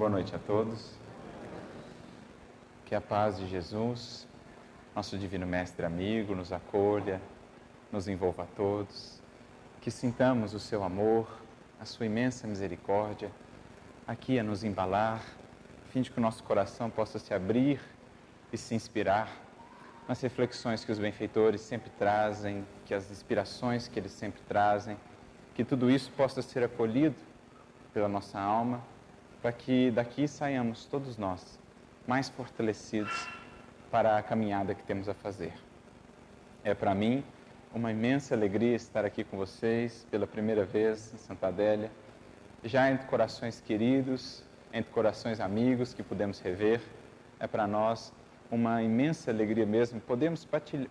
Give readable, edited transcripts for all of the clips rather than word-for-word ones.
Boa noite a todos. Que a paz de Jesus, nosso Divino Mestre amigo, nos acolha, nos envolva a todos. Que sintamos o seu amor, a sua imensa misericórdia, aqui a nos embalar, a fim de que o nosso coração possa se abrir e se inspirar nas reflexões que os benfeitores sempre trazem, que as inspirações que eles sempre trazem, que tudo isso possa ser acolhido pela nossa alma, para que daqui saiamos todos nós mais fortalecidos para a caminhada que temos a fazer. É para mim uma imensa alegria estar aqui com vocês pela primeira vez em Santa Adélia, já entre corações queridos, entre corações amigos que podemos rever. É para nós uma imensa alegria mesmo podermos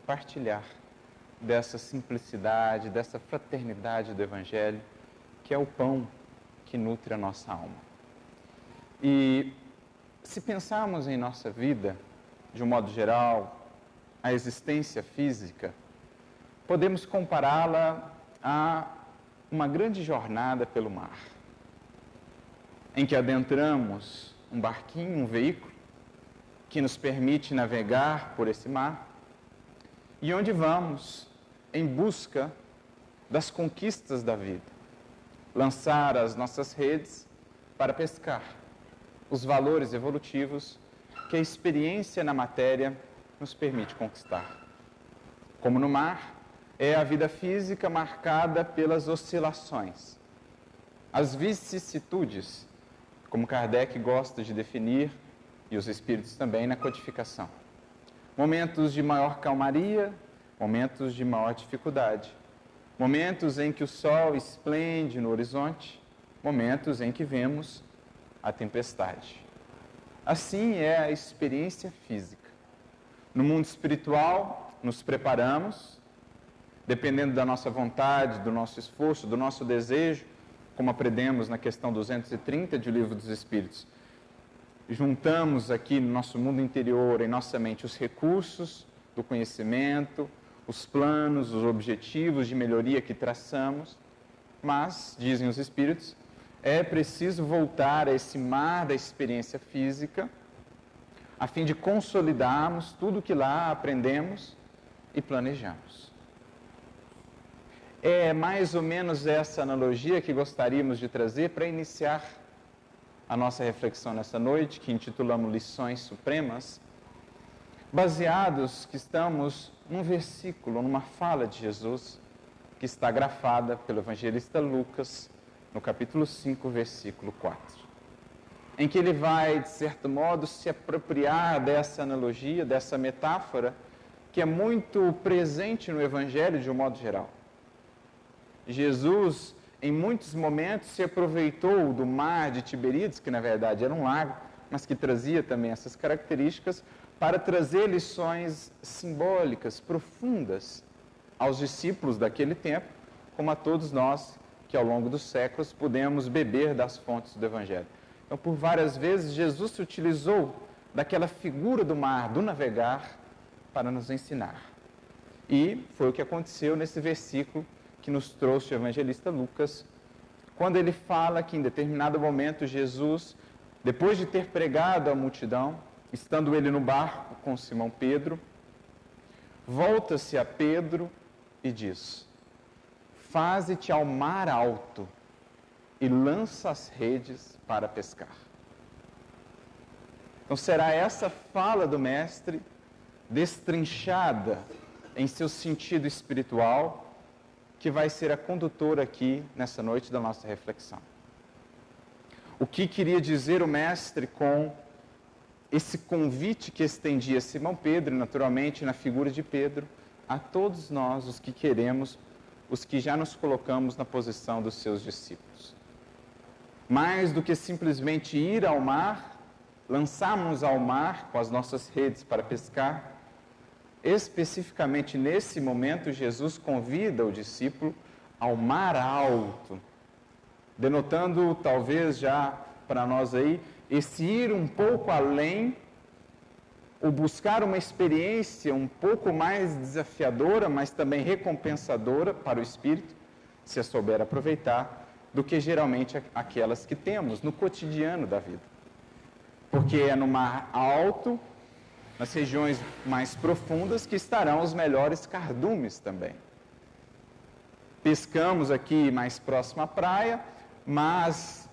partilhar dessa simplicidade, dessa fraternidade do Evangelho, que é o pão que nutre a nossa alma. E se pensarmos em nossa vida, de um modo geral, a existência física, podemos compará-la a uma grande jornada pelo mar, em que adentramos um barquinho, um veículo, que nos permite navegar por esse mar, e onde vamos em busca das conquistas da vida, lançar as nossas redes para pescar os valores evolutivos que a experiência na matéria nos permite conquistar. Como no mar, é a vida física marcada pelas oscilações, as vicissitudes, como Kardec gosta de definir, e os espíritos também na codificação. Momentos de maior calmaria, momentos de maior dificuldade, momentos em que o sol esplende no horizonte, momentos em que vemos a tempestade. Assim é a experiência física. No mundo espiritual, nos preparamos, dependendo da nossa vontade, do nosso esforço, do nosso desejo, como aprendemos na questão 230 de O Livro dos Espíritos. Juntamos aqui no nosso mundo interior, em nossa mente, os recursos do conhecimento, os planos, os objetivos de melhoria que traçamos, mas, dizem os Espíritos, é preciso voltar a esse mar da experiência física, a fim de consolidarmos tudo que lá aprendemos e planejamos. É mais ou menos essa analogia que gostaríamos de trazer para iniciar a nossa reflexão nessa noite, que intitulamos Lições Supremas, baseados que estamos num versículo, numa fala de Jesus, que está grafada pelo evangelista Lucas, no capítulo 5, versículo 4, em que ele vai, de certo modo, se apropriar dessa analogia, dessa metáfora, que é muito presente no Evangelho de um modo geral. Jesus, em muitos momentos, se aproveitou do mar de Tiberíades, que na verdade era um lago, mas que trazia também essas características, para trazer lições simbólicas, profundas, aos discípulos daquele tempo, como a todos nós, que ao longo dos séculos pudemos beber das fontes do Evangelho. Então, por várias vezes, Jesus se utilizou daquela figura do mar, do navegar, para nos ensinar. E foi o que aconteceu nesse versículo que nos trouxe o evangelista Lucas, quando ele fala que em determinado momento Jesus, depois de ter pregado à multidão, estando ele no barco com Simão Pedro, volta-se a Pedro e diz: faze-te ao mar alto e lança as redes para pescar. Então será essa fala do Mestre, destrinchada em seu sentido espiritual, que vai ser a condutora aqui nessa noite da nossa reflexão. O que queria dizer o Mestre com esse convite que estendia a Simão Pedro, naturalmente na figura de Pedro, a todos nós, os que queremos, os que já nos colocamos na posição dos seus discípulos. Mais do que simplesmente ir ao mar, lançarmos ao mar com as nossas redes para pescar, especificamente nesse momento, Jesus convida o discípulo ao mar alto, denotando talvez já para nós aí, esse ir um pouco além, ou buscar uma experiência um pouco mais desafiadora, mas também recompensadora para o espírito, se a souber aproveitar, do que geralmente aquelas que temos no cotidiano da vida. porque é no mar alto, nas regiões mais profundas, que estarão os melhores cardumes também. Pescamos aqui mais próximo à praia, mas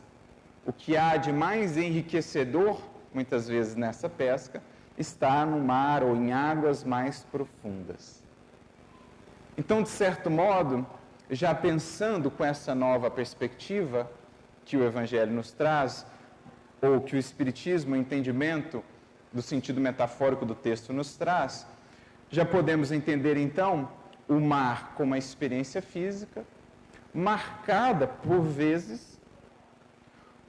o que há de mais enriquecedor, muitas vezes nessa pesca, está no mar ou em águas mais profundas. Então, de certo modo, já pensando com essa nova perspectiva que o Evangelho nos traz, ou que o Espiritismo, o entendimento do sentido metafórico do texto nos traz, já podemos entender então o mar como uma experiência física, marcada por vezes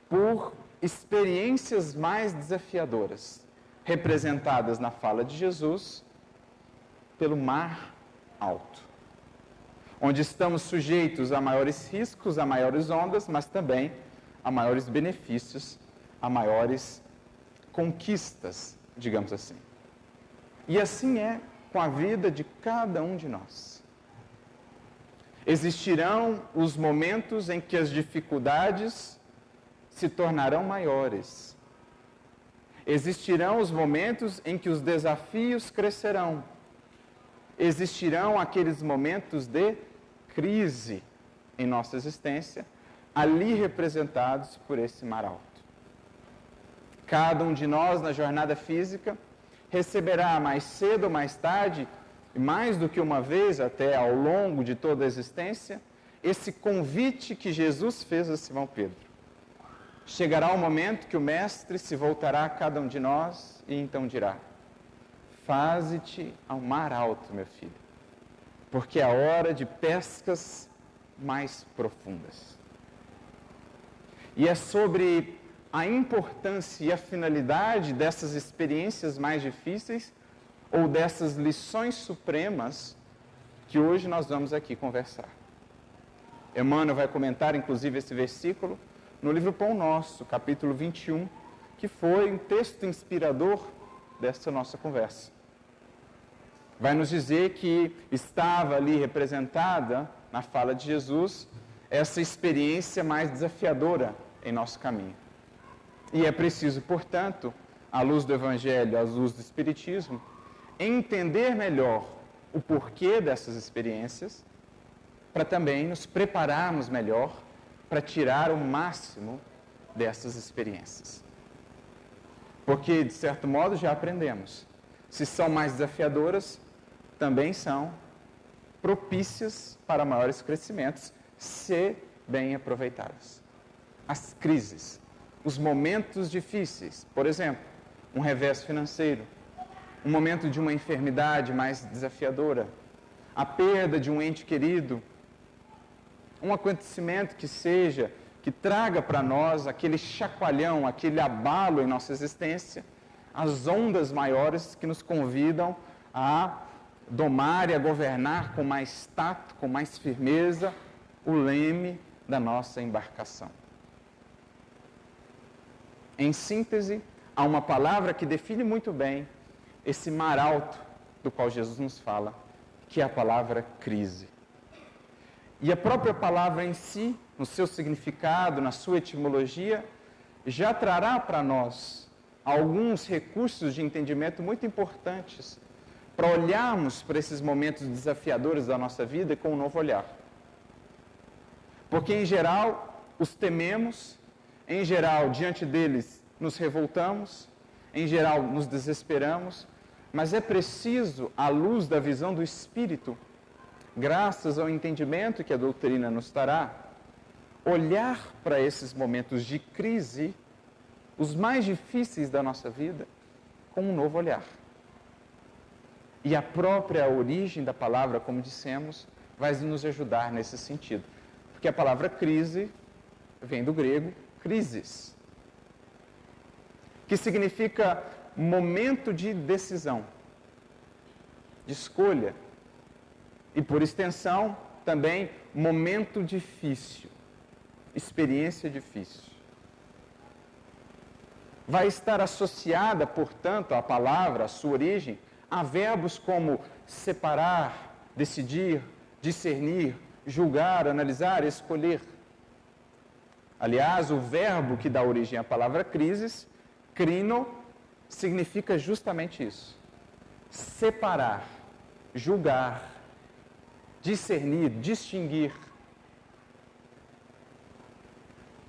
por experiências mais desafiadoras, representadas na fala de Jesus pelo mar alto, onde estamos sujeitos a maiores riscos, a maiores ondas, mas também a maiores benefícios, a maiores conquistas, digamos assim. E assim é com a vida de cada um de nós. Existirão os momentos em que as dificuldades se tornarão maiores. Existirão os momentos em que os desafios crescerão. Existirão aqueles momentos de crise em nossa existência, ali representados por esse mar alto. Cada um de nós, na jornada física, receberá mais cedo ou mais tarde, e mais do que uma vez até ao longo de toda a existência, esse convite que Jesus fez a Simão Pedro. Chegará o momento que o Mestre se voltará a cada um de nós e então dirá: faze-te ao mar alto, meu filho, porque é a hora de pescas mais profundas. E é sobre a importância e a finalidade dessas experiências mais difíceis ou dessas lições supremas que hoje nós vamos aqui conversar. Emmanuel vai comentar, inclusive, esse versículo no livro Pão Nosso, capítulo 21, que foi um texto inspirador dessa nossa conversa. Vai nos dizer que estava ali representada, na fala de Jesus, essa experiência mais desafiadora em nosso caminho. E é preciso, portanto, à luz do Evangelho, à luz do Espiritismo, entender melhor o porquê dessas experiências, para também nos prepararmos melhor para tirar o máximo dessas experiências. Porque, de certo modo, já aprendemos. Se são mais desafiadoras, também são propícias para maiores crescimentos, se bem aproveitadas. As crises, os momentos difíceis, por exemplo, um revés financeiro, um momento de uma enfermidade mais desafiadora, a perda de um ente querido, um acontecimento que traga para nós aquele chacoalhão, aquele abalo em nossa existência, as ondas maiores que nos convidam a domar e a governar com mais tato, com mais firmeza, o leme da nossa embarcação. Em síntese, há uma palavra que define muito bem esse mar alto do qual Jesus nos fala, que é a palavra crise. E a própria palavra em si, no seu significado, na sua etimologia, já trará para nós alguns recursos de entendimento muito importantes para olharmos para esses momentos desafiadores da nossa vida com um novo olhar. Porque, em geral, os tememos, em geral, diante deles, nos revoltamos, em geral, nos desesperamos, mas é preciso, à luz da visão do Espírito, graças ao entendimento que a doutrina nos dará, olhar para esses momentos de crise, os mais difíceis da nossa vida, com um novo olhar. E a própria origem da palavra, como dissemos, vai nos ajudar nesse sentido. Porque a palavra crise vem do grego crisis, que significa momento de decisão, de escolha, e por extensão também momento difícil, experiência difícil. Vai estar associada, portanto, a palavra, a sua origem, a verbos como separar, decidir, discernir, julgar, analisar, escolher. Aliás, o verbo que dá origem à palavra crises, Crino significa justamente isso. Separar, julgar, discernir, distinguir.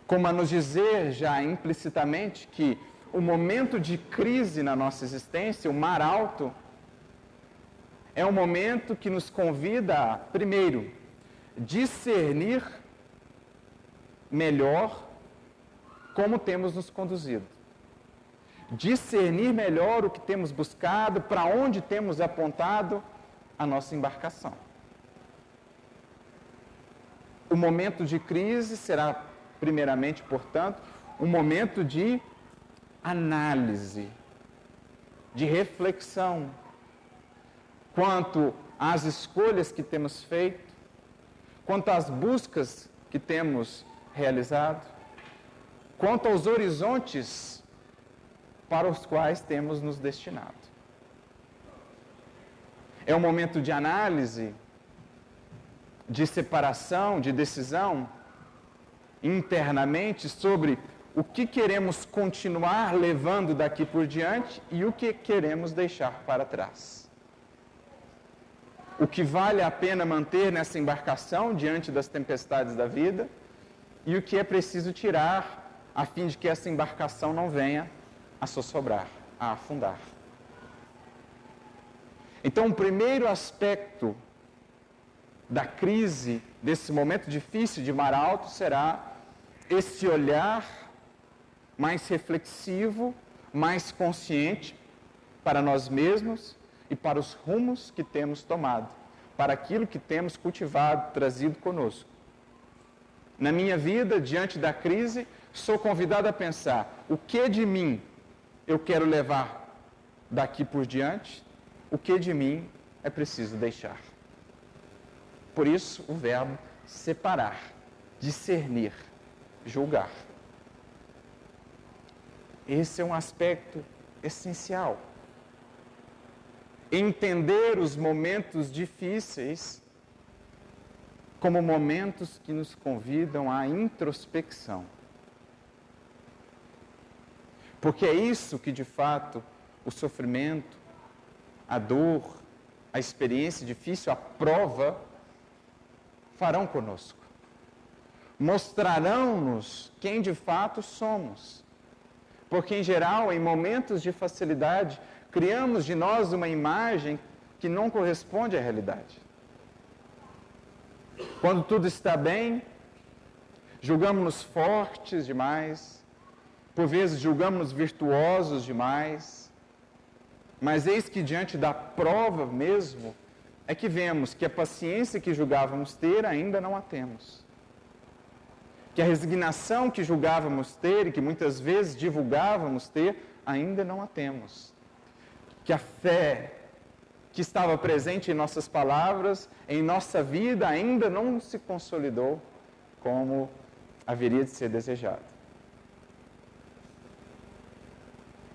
Como a nos dizer já implicitamente que o momento de crise na nossa existência, o mar alto, é um momento que nos convida a, primeiro, discernir melhor como temos nos conduzido. Discernir melhor o que temos buscado, para onde temos apontado a nossa embarcação. O momento de crise será, primeiramente, portanto, um momento de análise, de reflexão, quanto às escolhas que temos feito, quanto às buscas que temos realizado, quanto aos horizontes para os quais temos nos destinado. É um momento de análise, de separação, de decisão, internamente sobre o que queremos continuar levando daqui por diante e o que queremos deixar para trás. O que vale a pena manter nessa embarcação diante das tempestades da vida e o que é preciso tirar a fim de que essa embarcação não venha a sossobrar, a afundar. Então, o primeiro aspecto da crise, desse momento difícil de mar alto, será esse olhar mais reflexivo, mais consciente para nós mesmos e para os rumos que temos tomado, para aquilo que temos cultivado, trazido conosco. Na minha vida, diante da crise, sou convidado a pensar: o que de mim eu quero levar daqui por diante? O que de mim é preciso deixar? Por isso, o verbo separar, discernir, julgar. Esse é um aspecto essencial. Entender os momentos difíceis como momentos que nos convidam à introspecção. Porque é isso que, de fato, o sofrimento, a dor, a experiência difícil, a prova, farão conosco. Mostrarão-nos quem de fato somos. Porque, em geral, em momentos de facilidade, criamos de nós uma imagem que não corresponde à realidade. Quando tudo está bem, julgamos-nos fortes demais, por vezes julgamos-nos virtuosos demais, mas eis que diante da prova mesmo, é que vemos que a paciência que julgávamos ter ainda não a temos. Que a resignação que julgávamos ter e que muitas vezes divulgávamos ter, ainda não a temos. Que a fé que estava presente em nossas palavras, em nossa vida, ainda não se consolidou como haveria de ser desejado.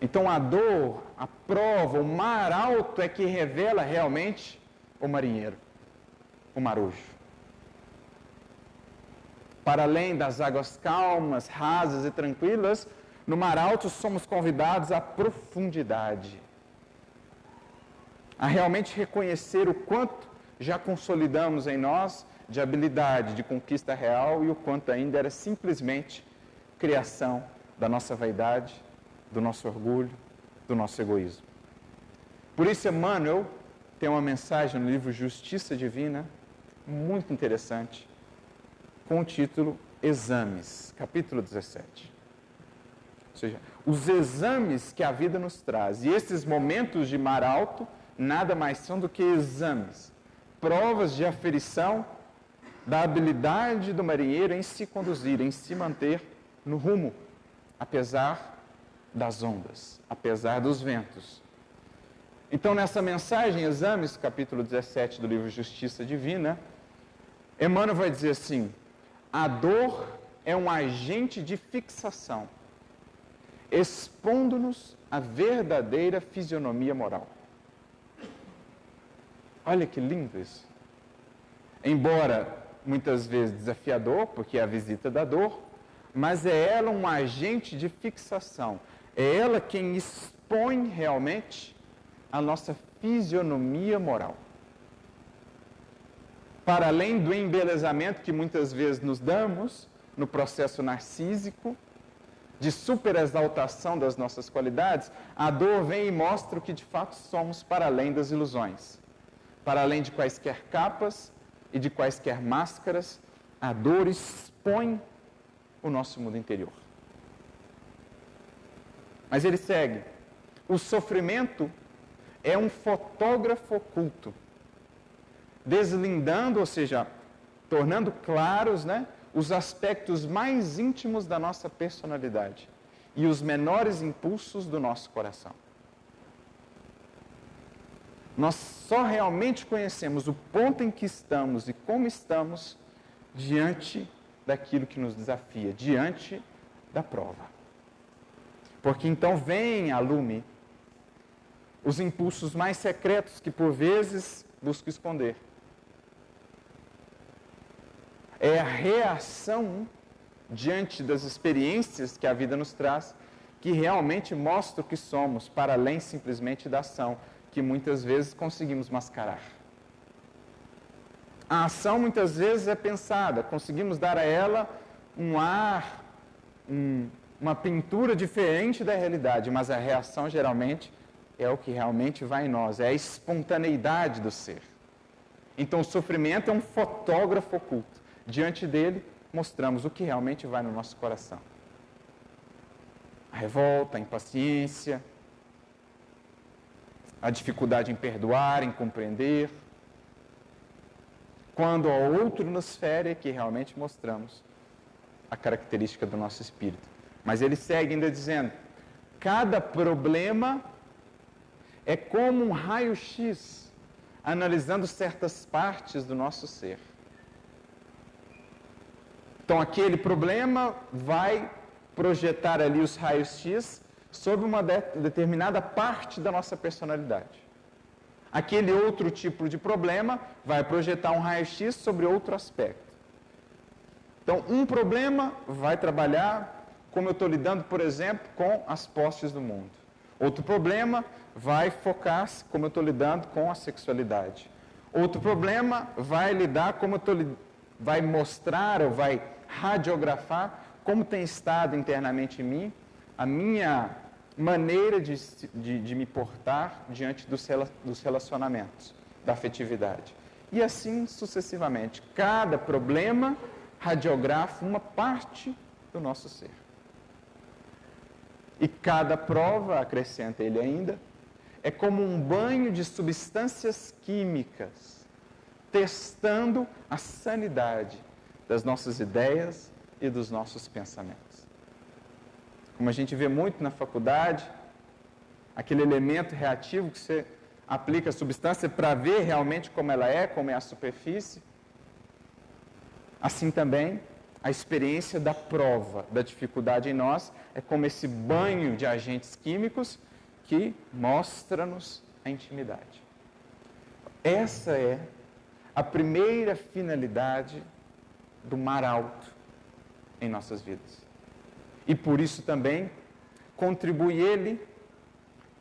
Então a dor, a prova, o mar alto é que revela realmente o marinheiro, o marujo. Para além das águas calmas, rasas e tranquilas, no mar alto somos convidados à profundidade. A realmente reconhecer o quanto já consolidamos em nós de habilidade, de conquista real e o quanto ainda era simplesmente criação da nossa vaidade, do nosso orgulho, do nosso egoísmo. Por isso, Emmanuel tem uma mensagem no livro Justiça Divina, muito interessante, com o título Exames, capítulo 17. Ou seja, os exames que a vida nos traz. E esses momentos de mar alto nada mais são do que exames, provas de aferição da habilidade do marinheiro em se conduzir, em se manter no rumo, apesar das ondas, apesar dos ventos. Então, nessa mensagem, Exames, capítulo 17 do livro Justiça Divina, Emmanuel vai dizer assim: a dor é um agente de fixação, expondo-nos à verdadeira fisionomia moral. Olha que lindo isso. Embora muitas vezes desafiador, porque é a visita da dor, mas é ela um agente de fixação. É ela quem expõe realmente a nossa fisionomia moral. Para além do embelezamento que muitas vezes nos damos no processo narcísico, de superexaltação das nossas qualidades, a dor vem e mostra o que de fato somos para além das ilusões. Para além de quaisquer capas e de quaisquer máscaras, a dor expõe o nosso mundo interior. Mas ele segue. O sofrimento é um fotógrafo oculto, deslindando, ou seja, tornando claros, os aspectos mais íntimos da nossa personalidade e os menores impulsos do nosso coração. Nós só realmente conhecemos o ponto em que estamos e como estamos diante daquilo que nos desafia, diante da prova. Porque então vem a lume os impulsos mais secretos que por vezes busco esconder. É a reação diante das experiências que a vida nos traz que realmente mostra o que somos, para além simplesmente da ação, que muitas vezes conseguimos mascarar. A ação muitas vezes é pensada, conseguimos dar a ela um ar, uma pintura diferente da realidade, mas a reação geralmente é o que realmente vai em nós, é a espontaneidade do ser. Então o sofrimento é um fotógrafo oculto. Diante dele, mostramos o que realmente vai no nosso coração. A revolta, a impaciência, a dificuldade em perdoar, em compreender. Quando ao outro nos fere, é que realmente mostramos a característica do nosso espírito. Mas ele segue ainda dizendo, cada problema é como um raio-x, analisando certas partes do nosso ser. Então, aquele problema vai projetar ali os raios-x sobre uma determinada parte da nossa personalidade. Aquele outro tipo de problema vai projetar um raio-x sobre outro aspecto. Então, um problema vai trabalhar como eu estou lidando, por exemplo, com as posses do mundo. Outro problema vai focar como eu estou lidando com a sexualidade. Outro problema vai lidar como eu estou vai mostrar ou vai radiografar como tem estado internamente em mim a minha maneira de me portar diante dos relacionamentos, da afetividade. E assim sucessivamente. Cada problema radiografa uma parte do nosso ser. E cada prova, acrescenta ele ainda, é como um banho de substâncias químicas, testando a sanidade das nossas ideias e dos nossos pensamentos. Como a gente vê muito na faculdade, aquele elemento reativo que você aplica a substância para ver realmente como ela é, como é a superfície. Assim também, a experiência da prova, da dificuldade em nós, é como esse banho de agentes químicos que mostra-nos a intimidade. Essa é a primeira finalidade do mar alto em nossas vidas. E por isso também contribui ele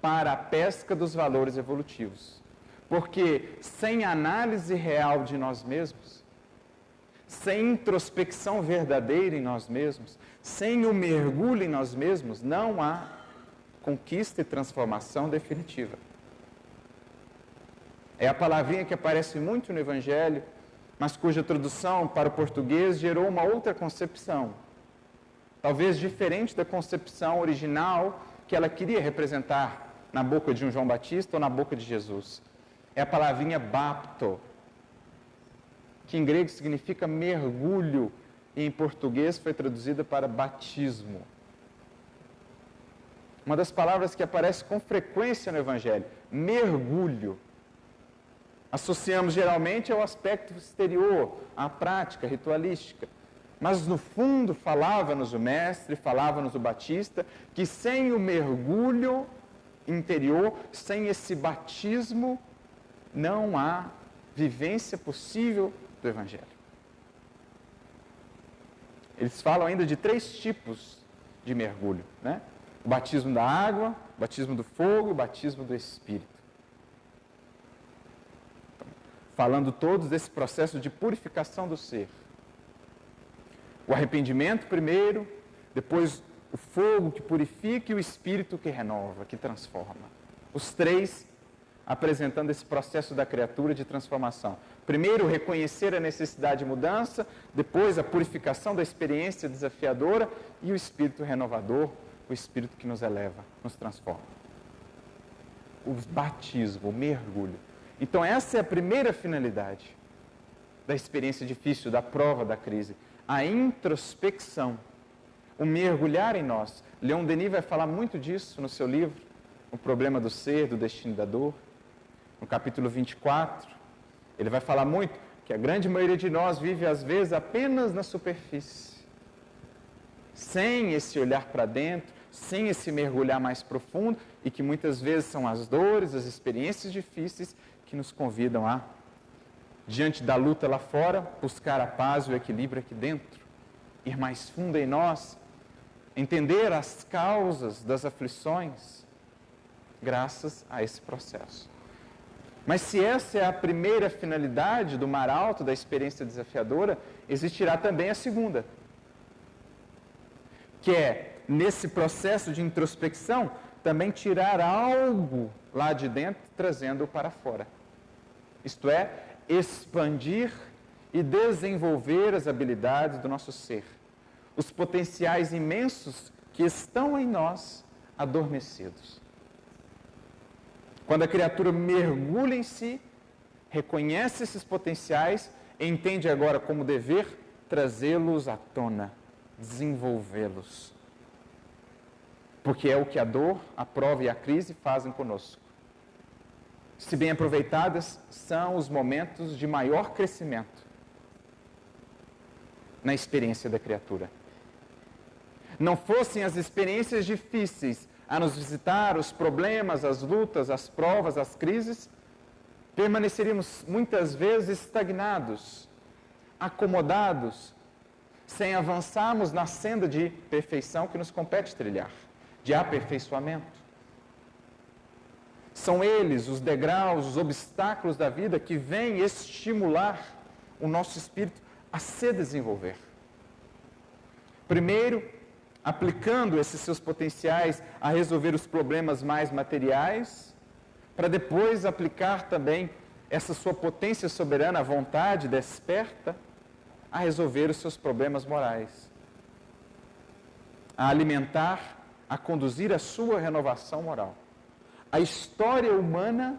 para a pesca dos valores evolutivos. Porque sem análise real de nós mesmos, sem introspecção verdadeira em nós mesmos, sem o mergulho em nós mesmos, não há conquista e transformação definitiva. É a palavrinha que aparece muito no Evangelho, mas cuja tradução para o português gerou uma outra concepção. Talvez diferente da concepção original que ela queria representar na boca de um João Batista ou na boca de Jesus. É a palavrinha bapto, que em grego significa mergulho, e em português foi traduzida para batismo. Uma das palavras que aparece com frequência no Evangelho, mergulho. Associamos geralmente ao aspecto exterior, à prática ritualística. Mas no fundo falava-nos o Mestre, falava-nos o Batista, que sem o mergulho interior, sem esse batismo, não há vivência possível do Evangelho. Eles falam ainda de 3 tipos de mergulho, O batismo da água, o batismo do fogo e o batismo do Espírito. Então, falando todos desse processo de purificação do ser. O arrependimento primeiro, depois o fogo que purifica e o Espírito que renova, que transforma. Os três apresentando esse processo da criatura de transformação. Primeiro, reconhecer a necessidade de mudança, depois a purificação da experiência desafiadora e o Espírito renovador, o Espírito que nos eleva, nos transforma. O batismo, o mergulho. Então essa é a primeira finalidade da experiência difícil, da prova, da crise. A introspecção, o mergulhar em nós. Leon Denis vai falar muito disso no seu livro, O Problema do Ser, do Destino e da Dor. No capítulo 24, ele vai falar muito que a grande maioria de nós vive, às vezes, apenas na superfície. Sem esse olhar para dentro, sem esse mergulhar mais profundo, e que muitas vezes são as dores, as experiências difíceis que nos convidam a, diante da luta lá fora, buscar a paz e o equilíbrio aqui dentro. Ir mais fundo em nós, entender as causas das aflições, graças a esse processo. Mas se essa é a primeira finalidade do mar alto, da experiência desafiadora, existirá também a segunda, que é, nesse processo de introspecção, também tirar algo lá de dentro, trazendo-o para fora. Isto é, expandir e desenvolver as habilidades do nosso ser, os potenciais imensos que estão em nós adormecidos. Quando a criatura mergulha em si, reconhece esses potenciais, entende agora como dever trazê-los à tona, desenvolvê-los. Porque é o que a dor, a prova e a crise fazem conosco. Se bem aproveitadas, são os momentos de maior crescimento na experiência da criatura. Não fossem as experiências difíceis a nos visitar, os problemas, as lutas, as provas, as crises, permaneceríamos muitas vezes estagnados, acomodados, sem avançarmos na senda de perfeição que nos compete trilhar, de aperfeiçoamento. São eles os degraus, os obstáculos da vida que vêm estimular o nosso espírito a se desenvolver. Primeiro, aplicando esses seus potenciais a resolver os problemas mais materiais, para depois aplicar também essa sua potência soberana, a vontade desperta, a resolver os seus problemas morais, a alimentar, a conduzir a sua renovação moral. A história humana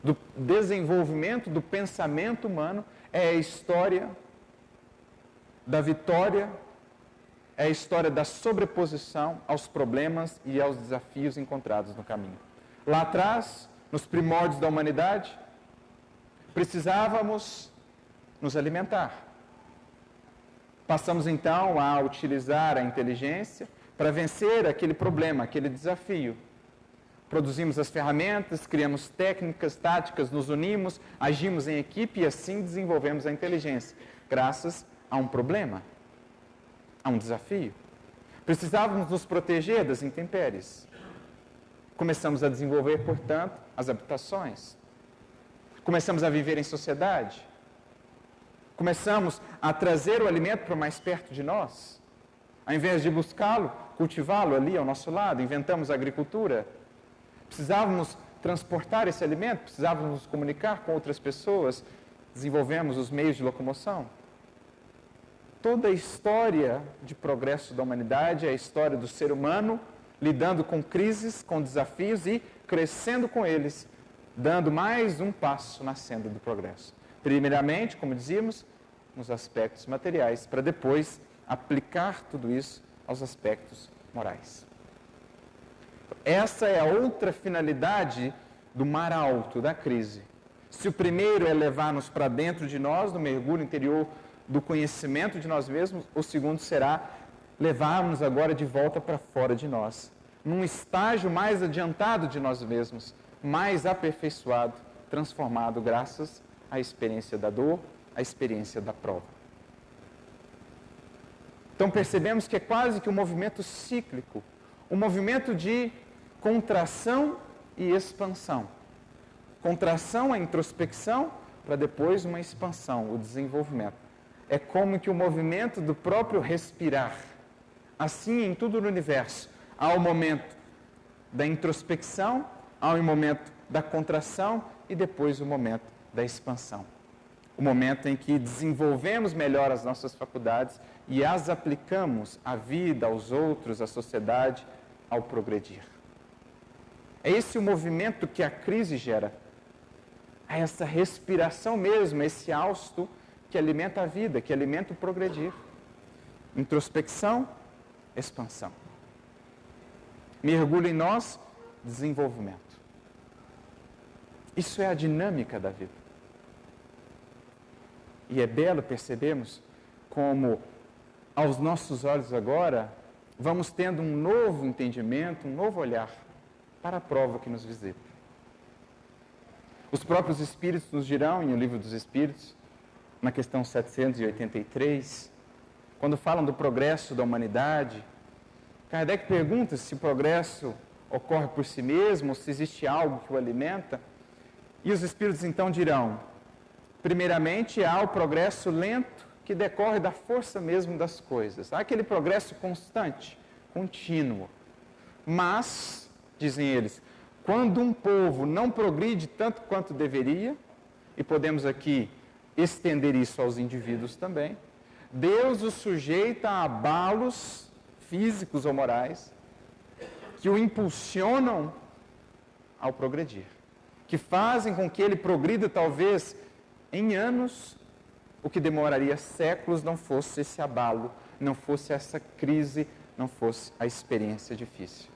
do desenvolvimento do pensamento humano é a história da vitória, é a história da sobreposição aos problemas e aos desafios encontrados no caminho. Lá atrás, nos primórdios da humanidade, precisávamos nos alimentar. Passamos então a utilizar a inteligência para vencer aquele problema, aquele desafio. Produzimos as ferramentas, criamos técnicas, táticas, nos unimos, agimos em equipe e assim desenvolvemos a inteligência, graças a um problema, a um desafio. Precisávamos nos proteger das intempéries. Começamos a desenvolver, portanto, as habitações. Começamos a viver em sociedade. Começamos a trazer o alimento para mais perto de nós. Ao invés de buscá-lo, cultivá-lo ali ao nosso lado, inventamos a agricultura. Precisávamos transportar esse alimento, precisávamos nos comunicar com outras pessoas, desenvolvemos os meios de locomoção. Toda a história de progresso da humanidade é a história do ser humano lidando com crises, com desafios e crescendo com eles, dando mais um passo na senda do progresso. Primeiramente, como dizíamos, nos aspectos materiais, para depois aplicar tudo isso aos aspectos morais. Essa é a outra finalidade do mar alto, da crise. Se o primeiro é levar-nos para dentro de nós, no mergulho interior do conhecimento de nós mesmos, o segundo será levar-nos agora de volta para fora de nós, num estágio mais adiantado de nós mesmos, mais aperfeiçoado, transformado graças à experiência da dor, à experiência da prova. Então percebemos que é quase que um movimento cíclico, um movimento de contração e expansão. Contração, a introspecção, para depois uma expansão, o desenvolvimento. É como que o movimento do próprio respirar. Assim, em tudo no universo, há o momento da introspecção, há o momento da contração e depois o momento da expansão. O momento em que desenvolvemos melhor as nossas faculdades e as aplicamos à vida, aos outros, à sociedade, ao progredir. É esse o movimento que a crise gera. É essa respiração mesmo, esse hausto que alimenta a vida, que alimenta o progredir. Introspecção, expansão. Mergulho em nós, desenvolvimento. Isso é a dinâmica da vida. E é belo percebermos como, aos nossos olhos agora, vamos tendo um novo entendimento, um novo olhar para a prova que nos visita. Os próprios Espíritos nos dirão, em O Livro dos Espíritos, na questão 783, quando falam do progresso da humanidade, Kardec pergunta se o progresso ocorre por si mesmo, ou se existe algo que o alimenta, e os Espíritos então dirão, primeiramente, há o progresso lento que decorre da força mesmo das coisas. Há aquele progresso constante, contínuo. Mas, dizem eles, quando um povo não progride tanto quanto deveria, e podemos aqui estender isso aos indivíduos também, Deus o sujeita a abalos físicos ou morais que o impulsionam ao progredir, que fazem com que ele progrida talvez em anos, o que demoraria séculos não fosse esse abalo, não fosse essa crise, não fosse a experiência difícil.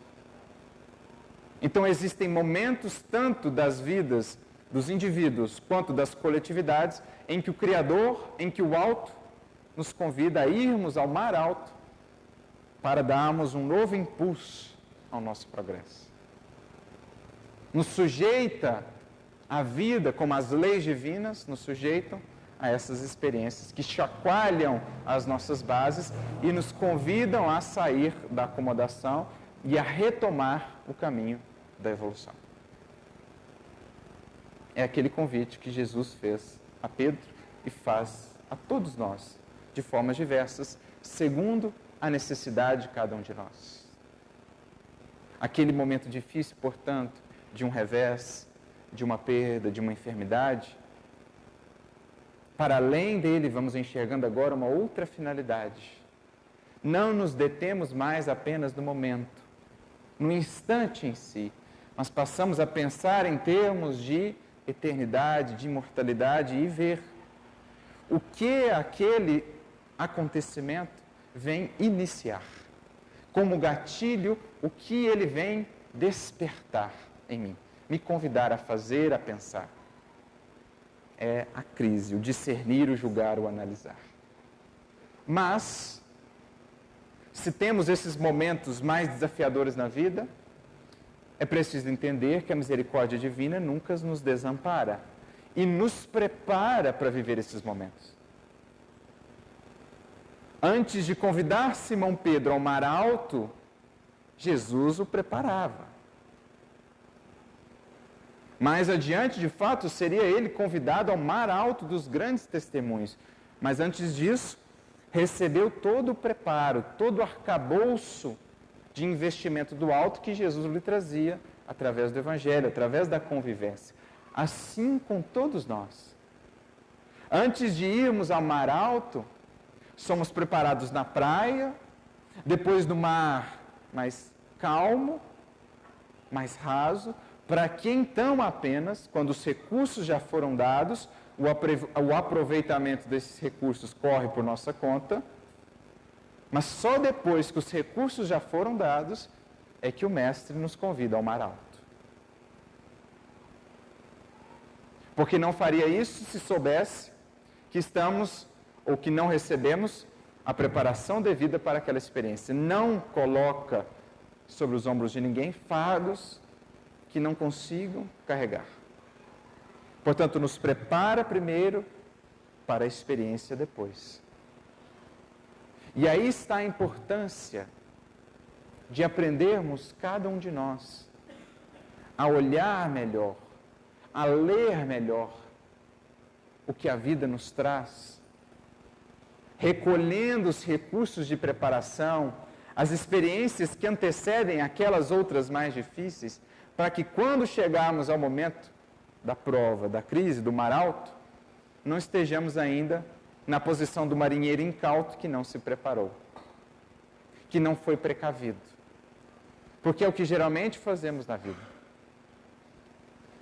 Então existem momentos tanto das vidas dos indivíduos quanto das coletividades em que o Criador, em que o alto nos convida a irmos ao mar alto para darmos um novo impulso ao nosso progresso. Nos sujeita a vida, como as leis divinas nos sujeitam a essas experiências que chacoalham as nossas bases e nos convidam a sair da acomodação e a retomar o caminho da evolução. É aquele convite que Jesus fez a Pedro e faz a todos nós, de formas diversas, segundo a necessidade de cada um de nós. Aquele momento difícil, portanto, de um revés, de uma perda, de uma enfermidade, para além dele, vamos enxergando agora uma outra finalidade. Não nos detemos mais apenas no momento, no instante em si, mas passamos a pensar em termos de eternidade, de imortalidade e ver o que aquele acontecimento vem iniciar. Como gatilho, o que ele vem despertar em mim, me convidar a fazer, a pensar. É a crise, o discernir, o julgar, o analisar. Mas, se temos esses momentos mais desafiadores na vida, é preciso entender que a misericórdia divina nunca nos desampara e nos prepara para viver esses momentos. Antes de convidar Simão Pedro ao mar alto, Jesus o preparava. Mais adiante, de fato, seria ele convidado ao mar alto dos grandes testemunhos. Mas antes disso, recebeu todo o preparo, todo o arcabouço de investimento do alto que Jesus lhe trazia através do Evangelho, através da convivência. Assim com todos nós. Antes de irmos ao mar alto, somos preparados na praia, depois no mar mais calmo, mais raso, para que então apenas, quando os recursos já foram dados, o aproveitamento desses recursos corre por nossa conta, mas só depois que os recursos já foram dados, é que o Mestre nos convida ao mar alto. Porque não faria isso se soubesse que estamos, ou que não recebemos, a preparação devida para aquela experiência. Não coloca sobre os ombros de ninguém fardos que não consigam carregar. Portanto, nos prepara primeiro para a experiência depois. E aí está a importância de aprendermos, cada um de nós, a olhar melhor, a ler melhor o que a vida nos traz, recolhendo os recursos de preparação, as experiências que antecedem aquelas outras mais difíceis, para que quando chegarmos ao momento da prova, da crise, do mar alto, não estejamos ainda na posição do marinheiro incauto que não se preparou, que não foi precavido. Porque é o que geralmente fazemos na vida.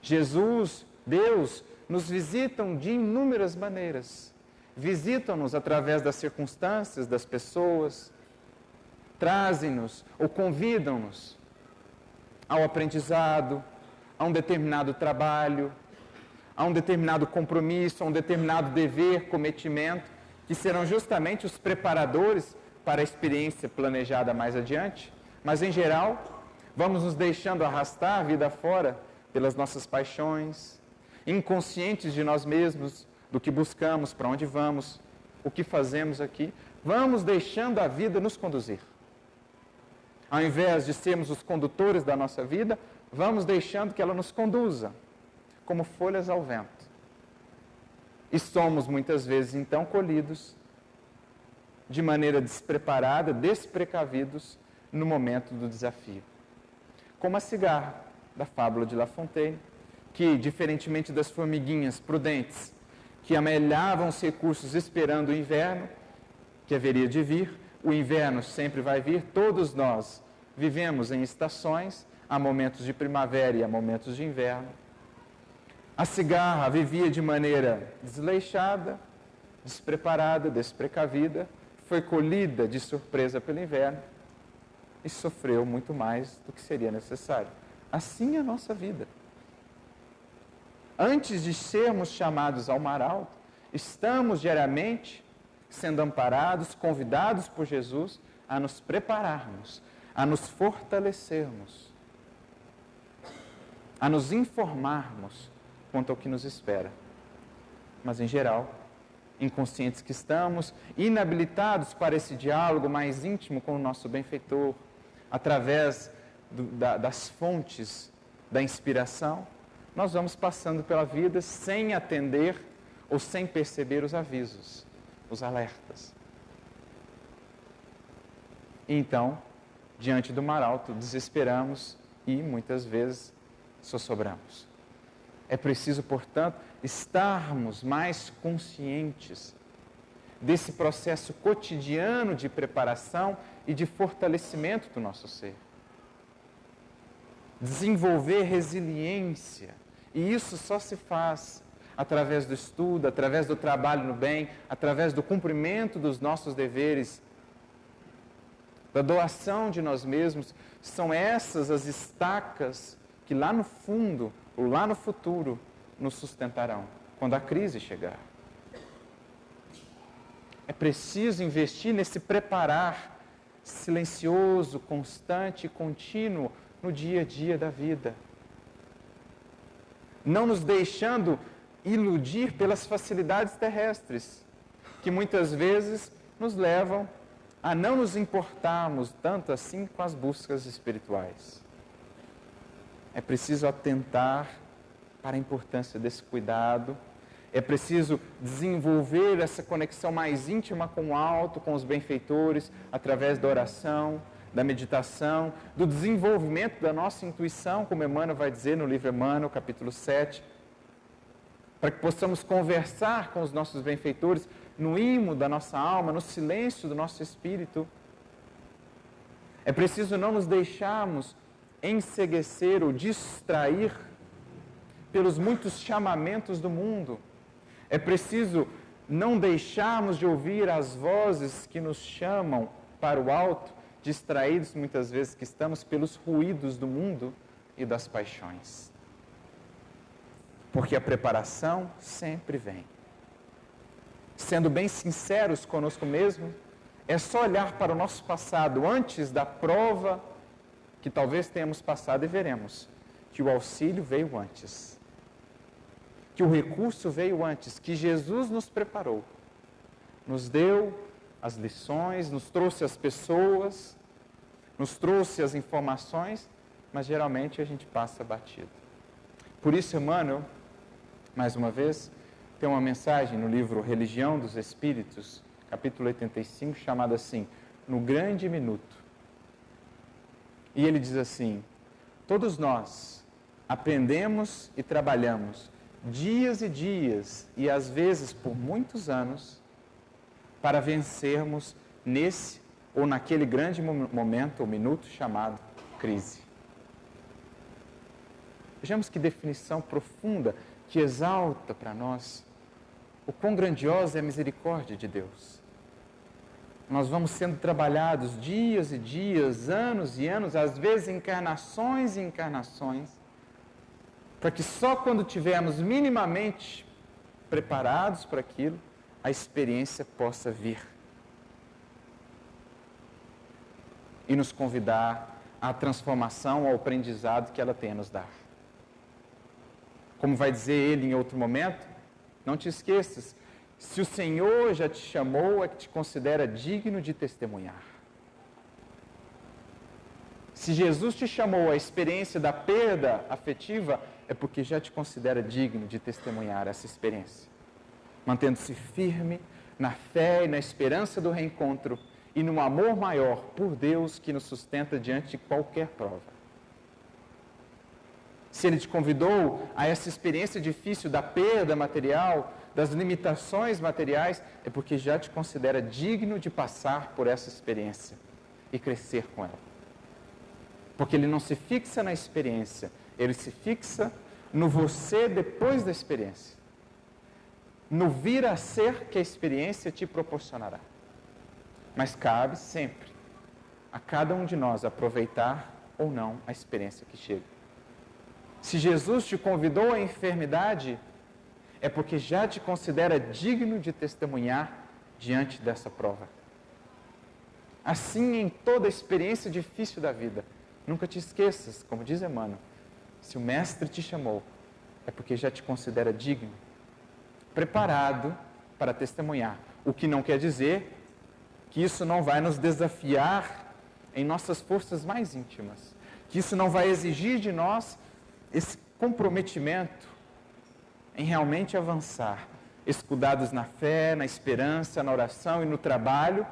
Jesus, Deus, nos visitam de inúmeras maneiras. Visitam-nos através das circunstâncias, das pessoas, trazem-nos ou convidam-nos ao aprendizado, a um determinado trabalho, a um determinado compromisso, a um determinado dever, cometimento, que serão justamente os preparadores para a experiência planejada mais adiante. Mas, em geral, vamos nos deixando arrastar a vida fora pelas nossas paixões, inconscientes de nós mesmos, do que buscamos, para onde vamos, o que fazemos aqui. Vamos deixando a vida nos conduzir. Ao invés de sermos os condutores da nossa vida, vamos deixando que ela nos conduza, como folhas ao vento. E somos, muitas vezes, então, colhidos de maneira despreparada, desprecavidos, no momento do desafio. Como a cigarra da fábula de La Fontaine, que, diferentemente das formiguinhas prudentes, que amelhavam os recursos esperando o inverno, que haveria de vir, o inverno sempre vai vir, todos nós vivemos em estações, há momentos de primavera e há momentos de inverno. A cigarra vivia de maneira desleixada, despreparada, desprecavida, foi colhida de surpresa pelo inverno e sofreu muito mais do que seria necessário. Assim é a nossa vida. Antes de sermos chamados ao mar alto, estamos diariamente sendo amparados, convidados por Jesus a nos prepararmos, a nos fortalecermos, a nos informarmos quanto ao que nos espera. Mas, em geral, inconscientes que estamos, inabilitados para esse diálogo mais íntimo com o nosso benfeitor, através das fontes da inspiração, nós vamos passando pela vida sem atender ou sem perceber os avisos, os alertas. E então, diante do mar alto, desesperamos e, muitas vezes, sossobramos. É preciso, portanto, estarmos mais conscientes desse processo cotidiano de preparação e de fortalecimento do nosso ser. Desenvolver resiliência. E isso só se faz através do estudo, através do trabalho no bem, através do cumprimento dos nossos deveres, da doação de nós mesmos. São essas as estacas que lá no fundo, ou lá no futuro, nos sustentarão, quando a crise chegar. É preciso investir nesse preparar silencioso, constante e contínuo no dia a dia da vida. Não nos deixando iludir pelas facilidades terrestres, que muitas vezes nos levam a não nos importarmos tanto assim com as buscas espirituais. É preciso atentar para a importância desse cuidado. É preciso desenvolver essa conexão mais íntima com o alto, com os benfeitores, através da oração, da meditação, do desenvolvimento da nossa intuição, como Emmanuel vai dizer no livro Emmanuel, capítulo 7, para que possamos conversar com os nossos benfeitores no imo da nossa alma, no silêncio do nosso espírito. É preciso não nos deixarmos enceguecer ou distrair pelos muitos chamamentos do mundo. É preciso não deixarmos de ouvir as vozes que nos chamam para o alto, distraídos muitas vezes que estamos pelos ruídos do mundo e das paixões. Porque a preparação sempre vem. Sendo bem sinceros conosco mesmo, é só olhar para o nosso passado antes da prova que talvez tenhamos passado e veremos que o auxílio veio antes, que o recurso veio antes, que Jesus nos preparou, nos deu as lições, nos trouxe as pessoas, nos trouxe as informações, mas geralmente a gente passa batido. Por isso, Emmanuel, mais uma vez, tem uma mensagem no livro Religião dos Espíritos, capítulo 85, chamada assim, No Grande Minuto. E ele diz assim: todos nós aprendemos e trabalhamos dias e dias, e às vezes por muitos anos, para vencermos nesse ou naquele grande momento ou minuto chamado crise. Vejamos que definição profunda, que exalta para nós o quão grandiosa é a misericórdia de Deus. Nós vamos sendo trabalhados dias e dias, anos e anos, às vezes encarnações e encarnações, para que só quando tivermos minimamente preparados para aquilo, a experiência possa vir e nos convidar à transformação, ao aprendizado que ela tem a nos dar. Como vai dizer ele em outro momento, não te esqueças, se o Senhor já te chamou, é que te considera digno de testemunhar. Se Jesus te chamou à experiência da perda afetiva, é porque já te considera digno de testemunhar essa experiência. Mantendo-se firme na fé e na esperança do reencontro e no amor maior por Deus que nos sustenta diante de qualquer prova. Se Ele te convidou a essa experiência difícil da perda material, das limitações materiais, é porque já te considera digno de passar por essa experiência e crescer com ela. Porque Ele não se fixa na experiência, Ele se fixa no você depois da experiência. No vir a ser que a experiência te proporcionará. Mas cabe sempre a cada um de nós aproveitar ou não a experiência que chega. Se Jesus te convidou à enfermidade, é porque já te considera digno de testemunhar diante dessa prova. Assim, em toda experiência difícil da vida, nunca te esqueças, como diz Emmanuel, se o Mestre te chamou, é porque já te considera digno, preparado para testemunhar. O que não quer dizer que isso não vai nos desafiar em nossas forças mais íntimas, que isso não vai exigir de nós esse comprometimento em realmente avançar, escudados na fé, na esperança, na oração e no trabalho,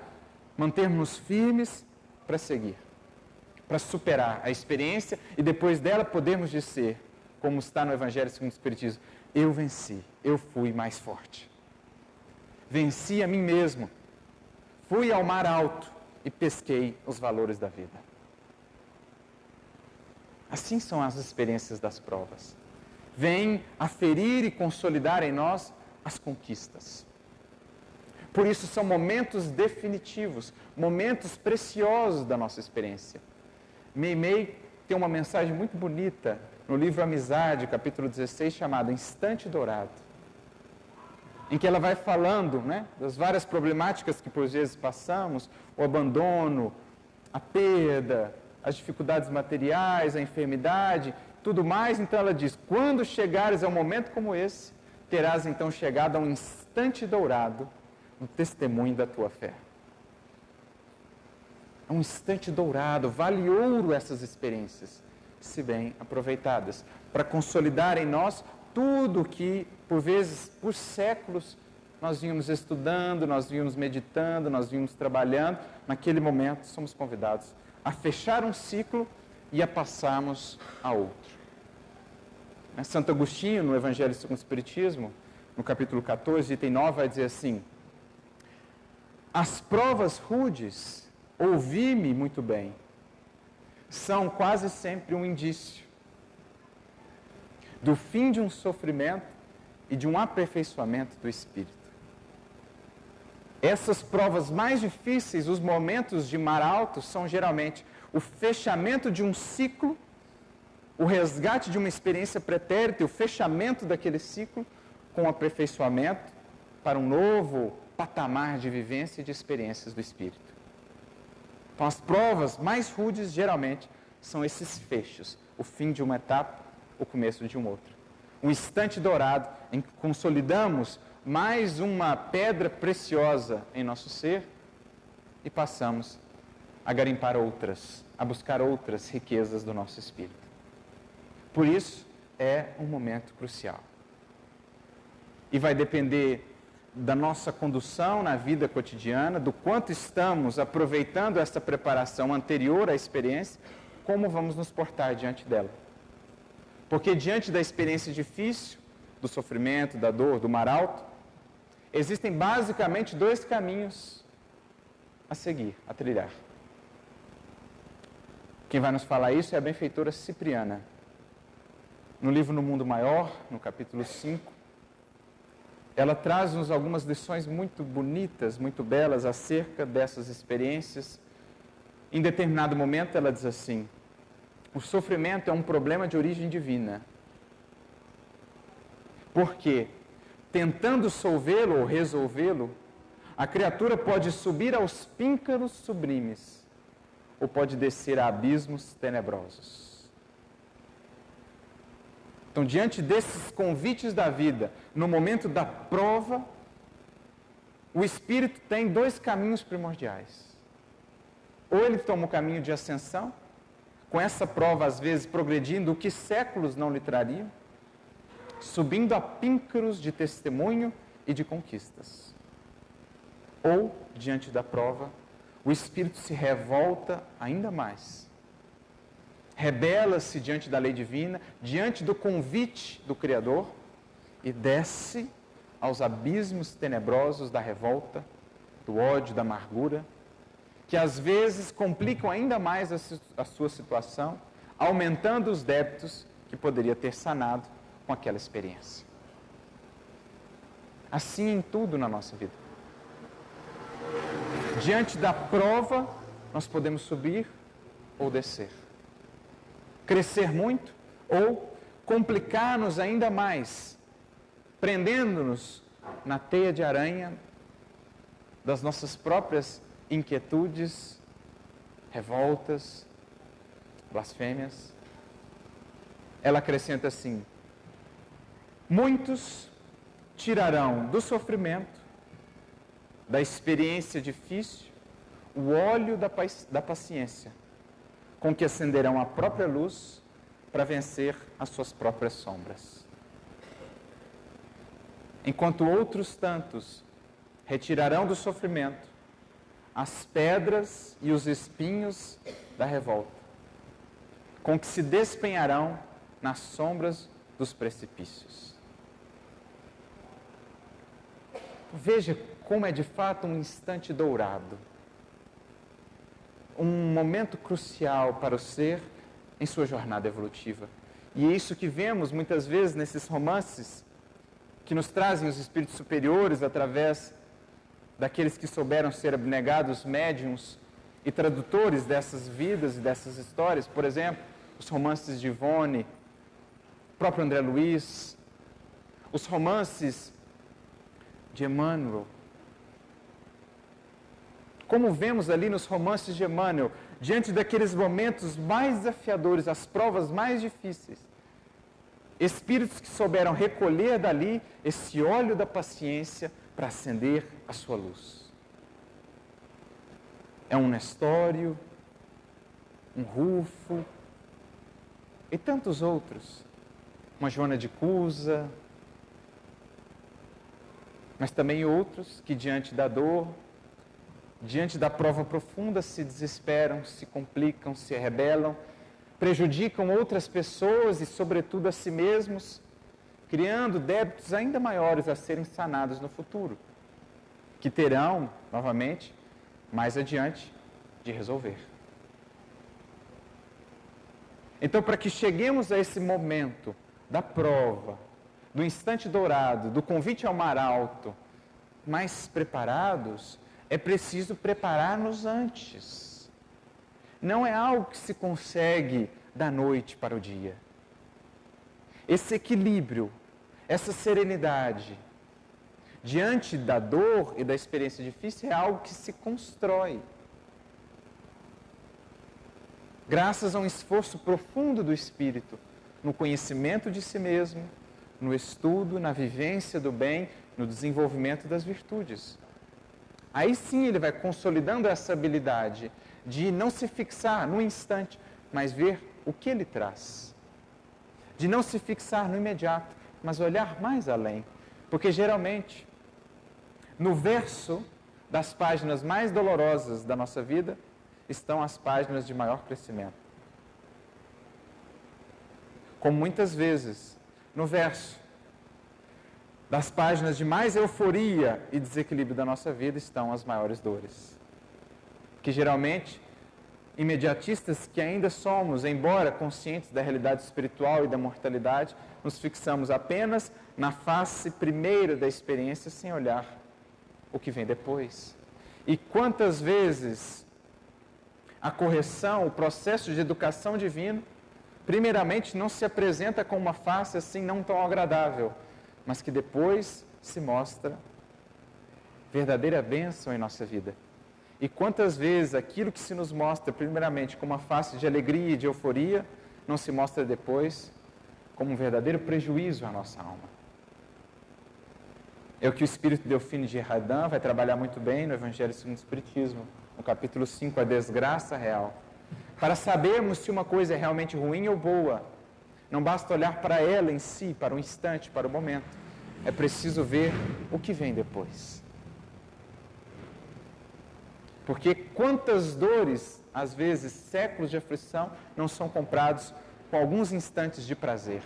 mantermos-nos firmes para seguir, para superar a experiência e depois dela podermos dizer, como está no Evangelho segundo o Espiritismo, eu venci, eu fui mais forte. Venci a mim mesmo, fui ao mar alto e pesquei os valores da vida. Assim são as experiências das provas. Vêm aferir e consolidar em nós as conquistas. Por isso são momentos definitivos, momentos preciosos da nossa experiência. Meimei tem uma mensagem muito bonita no livro Amizade, capítulo 16, chamado Instante Dourado, em que ela vai falando, das várias problemáticas que por vezes passamos, o abandono, a perda, as dificuldades materiais, a enfermidade, tudo mais. Então ela diz, quando chegares a um momento como esse, terás então chegado a um instante dourado no testemunho da tua fé. É um instante dourado, vale ouro essas experiências, se bem aproveitadas, para consolidar em nós tudo que, por vezes, por séculos, nós vínhamos estudando, nós vínhamos meditando, nós vínhamos trabalhando. Naquele momento, somos convidados a fechar um ciclo e a passarmos a outro. Santo Agostinho, no Evangelho segundo o Espiritismo, no capítulo 14, item 9, vai dizer assim, as provas rudes, ouvi-me muito bem, são quase sempre um indício do fim de um sofrimento e de um aperfeiçoamento do espírito. Essas provas mais difíceis, os momentos de mar alto, são geralmente o fechamento de um ciclo, o resgate de uma experiência pretérita e o fechamento daquele ciclo com o aperfeiçoamento para um novo patamar de vivência e de experiências do espírito. Então, as provas mais rudes, geralmente, são esses fechos, o fim de uma etapa, o começo de um outro. Um instante dourado em que consolidamos mais uma pedra preciosa em nosso ser e passamos a garimpar outras, a buscar outras riquezas do nosso espírito. Por isso, é um momento crucial. E vai depender da nossa condução na vida cotidiana, do quanto estamos aproveitando essa preparação anterior à experiência, como vamos nos portar diante dela. Porque diante da experiência difícil, do sofrimento, da dor, do mar alto, existem basicamente 2 caminhos a seguir, a trilhar. Quem vai nos falar isso é a benfeitora Cipriana. No livro No Mundo Maior, no capítulo 5, ela traz-nos algumas lições muito bonitas, muito belas acerca dessas experiências. Em determinado momento ela diz assim: o sofrimento é um problema de origem divina. Porque, tentando solvê-lo ou resolvê-lo, a criatura pode subir aos píncaros sublimes ou pode descer a abismos tenebrosos. Então, diante desses convites da vida, no momento da prova, o espírito tem 2 caminhos primordiais. Ou ele toma o caminho de ascensão, com essa prova às vezes progredindo o que séculos não lhe trariam, subindo a píncaros de testemunho e de conquistas. Ou, diante da prova, o espírito se revolta ainda mais. Rebela-se diante da lei divina, diante do convite do Criador, e desce aos abismos tenebrosos da revolta, do ódio, da amargura, que às vezes complicam ainda mais a sua situação, aumentando os débitos que poderia ter sanado com aquela experiência. Assim em tudo na nossa vida. Diante da prova, nós podemos subir ou descer. Crescer muito ou complicar-nos ainda mais, prendendo-nos na teia de aranha das nossas próprias inquietudes, revoltas, blasfêmias. Ela acrescenta assim: muitos tirarão do sofrimento, da experiência difícil, o óleo da paciência, com que acenderão a própria luz para vencer as suas próprias sombras. Enquanto outros tantos retirarão do sofrimento as pedras e os espinhos da revolta, com que se despenharão nas sombras dos precipícios. Veja como é de fato um instante dourado, um momento crucial para o ser em sua jornada evolutiva. E é isso que vemos muitas vezes nesses romances que nos trazem os espíritos superiores através daqueles que souberam ser abnegados médiuns e tradutores dessas vidas e dessas histórias. Por exemplo, os romances de Ivone, o próprio André Luiz, os romances de Emmanuel. Como vemos ali nos romances de Emmanuel, diante daqueles momentos mais desafiadores, as provas mais difíceis, espíritos que souberam recolher dali esse óleo da paciência para acender a sua luz. É um Nestório, um Rufo e tantos outros, uma Joana de Cusa, mas também outros que diante da dor, diante da prova profunda, se desesperam, se complicam, se rebelam, prejudicam outras pessoas e, sobretudo, a si mesmos, criando débitos ainda maiores a serem sanados no futuro, que terão, novamente, mais adiante, de resolver. Então, para que cheguemos a esse momento da prova, do instante dourado, do convite ao mar alto, mais preparados, é preciso preparar-nos antes. Não é algo que se consegue da noite para o dia. Esse equilíbrio, essa serenidade, diante da dor e da experiência difícil, é algo que se constrói. Graças a um esforço profundo do espírito, no conhecimento de si mesmo, no estudo, na vivência do bem, no desenvolvimento das virtudes. Aí sim ele vai consolidando essa habilidade de não se fixar no instante, mas ver o que ele traz. De não se fixar no imediato, mas olhar mais além. Porque geralmente, no verso das páginas mais dolorosas da nossa vida, estão as páginas de maior crescimento. Como muitas vezes, no verso das páginas de mais euforia e desequilíbrio da nossa vida estão as maiores dores. Que geralmente, imediatistas que ainda somos, embora conscientes da realidade espiritual e da mortalidade, nos fixamos apenas na face primeira da experiência sem olhar o que vem depois. E quantas vezes a correção, o processo de educação divino, primeiramente não se apresenta com uma face assim não tão agradável, mas que depois se mostra verdadeira bênção em nossa vida. E quantas vezes aquilo que se nos mostra primeiramente com uma face de alegria e de euforia, não se mostra depois como um verdadeiro prejuízo à nossa alma. É o que o Espírito Delfino de Girardin vai trabalhar muito bem no Evangelho segundo o Espiritismo, no capítulo 5, a desgraça real. Para sabermos se uma coisa é realmente ruim ou boa, não basta olhar para ela em si, para o instante, para o momento. É preciso ver o que vem depois. Porque quantas dores, às vezes séculos de aflição, não são comprados com alguns instantes de prazer.